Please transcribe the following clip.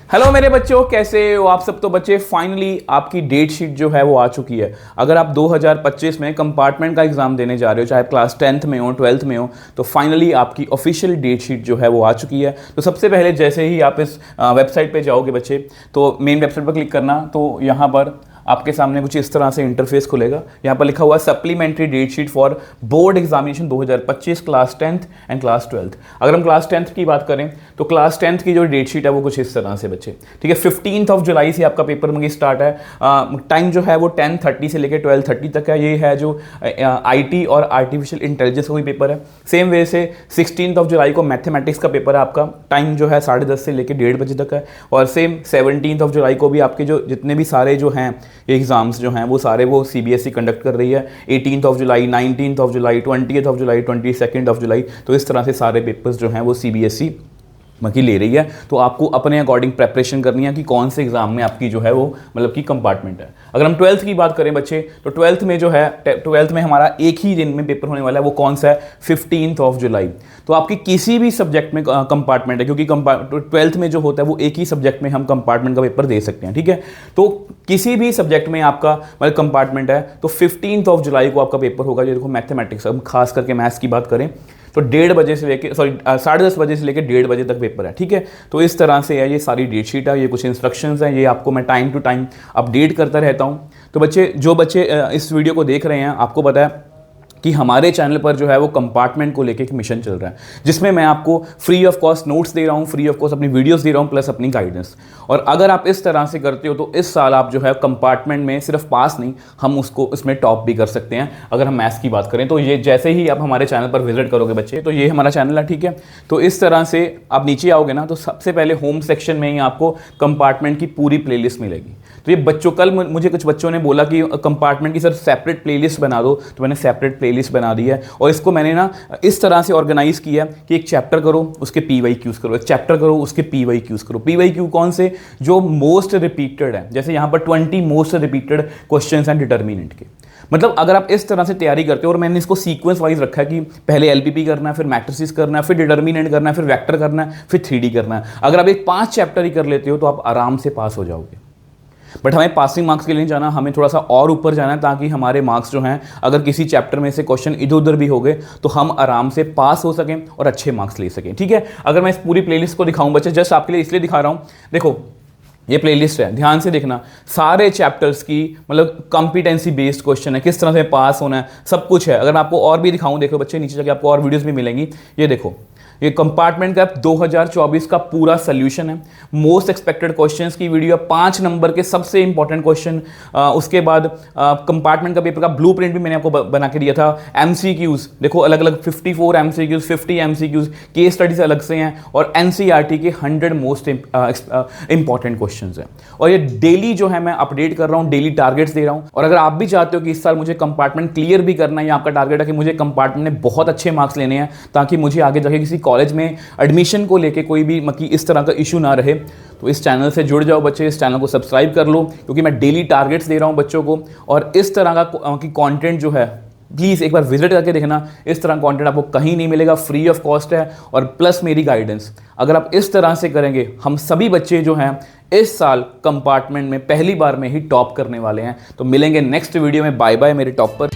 Hello मेरे बच्चों, कैसे हो आप सब। तो बच्चे फाइनली आपकी डेट शीट जो है वो आ चुकी है। अगर आप 2025 में कंपार्टमेंट का एग्जाम देने जा रहे हो, चाहे क्लास 10th में हो 12th में हो, तो फाइनली आपकी ऑफिशियल डेट शीट जो है वो आ चुकी है। तो सबसे पहले जैसे ही आप इस वेबसाइट पे जाओगे बच्चे, तो मेन वेबसाइट पर क्लिक करना। तो यहाँ पर आपके सामने कुछ इस तरह से इंटरफेस खुलेगा। यहाँ पर लिखा हुआ है supplementary date sheet for board examination 2025 class 10th and class 12th। अगर हम क्लास 10th की बात करें तो क्लास 10th की जो डेट शीट है वो कुछ इस तरह से बच्चे, ठीक है। 15 जुलाई से आपका पेपर मंगी स्टार्ट है। टाइम जो है वो 10:30 से लेकर 12:30 तक है। ये है जो IT और आर्टिफिशियल इंटेलिजेंस का भी पेपर है। सेम वे से 16 जुलाई को मैथमेटिक्स का पेपर है आपका। टाइम जो है 10:30 से लेकर 1:30 बजे तक है। और सेम 17 जुलाई को भी आपके जो जितने भी सारे जो हैं एग्जाम्स जो हैं वो सारे वो CBSE कंडक्ट कर रही है। 18 जुलाई, 19 जुलाई, 20 जुलाई, 22 जुलाई, तो इस तरह से सारे पेपर्स जो हैं वो CBSE की ले रही है। तो आपको अपने अकॉर्डिंग प्रेपरेशन करनी है कि कौन से एग्जाम में आपकी जो है वो मतलब कि कंपार्टमेंट है। अगर हम 12th की बात करें बच्चे, तो 12th में जो है 12th में हमारा एक ही दिन में पेपर होने वाला है। वो कौन सा है? 15 जुलाई। तो आपकी किसी भी सब्जेक्ट में कंपार्टमेंट है, क्योंकि 12th में जो होता है वो एक ही सब्जेक्ट में हम कंपार्टमेंट का पेपर दे सकते हैं, ठीक है। तो किसी भी सब्जेक्ट में आपका मतलब कंपार्टमेंट है तो 15 जुलाई को आपका पेपर होगा। जो देखो मैथमेटिक्स, हम खास करके मैथ्स की बात करें तो 1:30 बजे से लेकर 10:30 बजे से लेकर 1:30 बजे तक पेपर है, ठीक है। तो इस तरह से है ये सारी डेट शीट है, ये कुछ इंस्ट्रक्शंस हैं, ये आपको मैं टाइम टू टाइम अपडेट करता रहता हूँ। तो बच्चे जो बच्चे इस वीडियो को देख रहे हैं, आपको पता है कि हमारे चैनल पर जो है वो कंपार्टमेंट को लेके एक मिशन चल रहा है, जिसमें मैं आपको फ्री ऑफ कॉस्ट नोट्स दे रहा हूँ, फ्री ऑफ कॉस्ट अपनी वीडियोस दे रहा हूँ, प्लस अपनी गाइडेंस। और अगर आप इस तरह से करते हो तो इस साल आप जो है कंपार्टमेंट में सिर्फ पास नहीं, हम उसको इसमें टॉप भी कर सकते हैं। अगर हम मैथ्स की बात करें तो ये जैसे ही आप हमारे चैनल पर विजिट करोगे बच्चे, तो ये हमारा चैनल है, ठीक है। तो इस तरह से आप नीचे आओगे ना, तो सबसे पहले होम सेक्शन में ही आपको कंपार्टमेंट की पूरी प्लेलिस्ट मिलेगी। तो ये बच्चों, कल मुझे कुछ बच्चों ने बोला कि कंपार्टमेंट की सर सेपरेट प्लेलिस्ट बना दो, तो मैंने सेपरेट प्लेलिस्ट बना दी है। और इसको मैंने ना इस तरह से ऑर्गेनाइज किया कि एक चैप्टर करो उसके PYQs करो, एक चैप्टर करो उसके PYQs करो। PYQ कौन से? जो मोस्ट रिपीटेड है। जैसे यहाँ पर 20 मोस्ट रिपीटेड क्वेश्चंस हैं डिटर्मिनेंट के। मतलब अगर आप इस तरह से तैयारी करते हो, और मैंने इसको सीक्वेंस वाइज रखा है कि पहले LPP करना है, फिर मैट्रिसेस करना है, फिर डिटर्मिनेंट करना है, फिर वेक्टर करना है, फिर 3D करना है। अगर आप एक 5 चैप्टर ही कर लेते हो तो आप आराम से पास हो जाओगे। बट हमें पासिंग मार्क्स के लिए नहीं जाना, हमें थोड़ा सा और ऊपर जाना है, ताकि हमारे मार्क्स जो हैं, अगर किसी चैप्टर में से क्वेश्चन इधर उधर भी हो गए तो हम आराम से पास हो सकें और अच्छे मार्क्स ले सकें, ठीक है। अगर मैं इस पूरी प्लेलिस्ट को दिखाऊं बच्चे, जस्ट आपके लिए इसलिए दिखा रहा हूं, देखो ये प्लेलिस्ट है, ध्यान से देखना। सारे चैप्टर्स की मतलब कॉम्पिटेंसी बेस्ड क्वेश्चन है, किस तरह से पास होना है, सब कुछ है। अगर मैं आपको और भी दिखाऊं, देखो बच्चे नीचे जाके आपको और वीडियोस भी मिलेंगी। ये देखो, ये कंपार्टमेंट का 2024 का पूरा सोल्यूशन है। मोस्ट एक्सपेक्टेड क्वेश्चंस की वीडियो, 5 नंबर के सबसे इंपॉर्टेंट क्वेश्चन। उसके बाद कंपार्टमेंट का पेपर का ब्लूप्रिंट भी मैंने आपको बना के दिया था। MCQs देखो, अलग अलग 54 MCQs, 50 MCQs, केस स्टडीज अलग से हैं, और NCERT के 100 मोस्ट इंपॉर्टेंट क्वेश्चन हैं। और ये डेली जो है मैं अपडेट कर रहा हूँ, डेली टारगेट्स दे रहा हूँ। और अगर आप भी चाहते हो कि इस साल मुझे कंपार्टमेंट क्लियर भी करना है, या आपका टारगेट है कि मुझे कंपार्टमेंट में बहुत अच्छे मार्क्स लेने हैं, ताकि मुझे आगे जाके किसी कॉलेज में एडमिशन को लेके कोई भी इस तरह का इशू ना रहे, तो इस चैनल से जुड़ जाओ बच्चे। इस चैनल को सब्सक्राइब कर लो, क्योंकि मैं डेली टारगेट्स दे रहा हूं बच्चों को। और इस तरह का कंटेंट जो है, प्लीज़ एक बार विजिट करके देखना। इस तरह कंटेंट आपको कहीं नहीं मिलेगा, फ्री ऑफ कॉस्ट है, और प्लस मेरी गाइडेंस। अगर आप इस तरह से करेंगे, हम सभी बच्चे जो हैं इस साल कंपार्टमेंट में पहली बार में ही टॉप करने वाले हैं। तो मिलेंगे नेक्स्ट वीडियो में। बाय बाय मेरे टॉपर।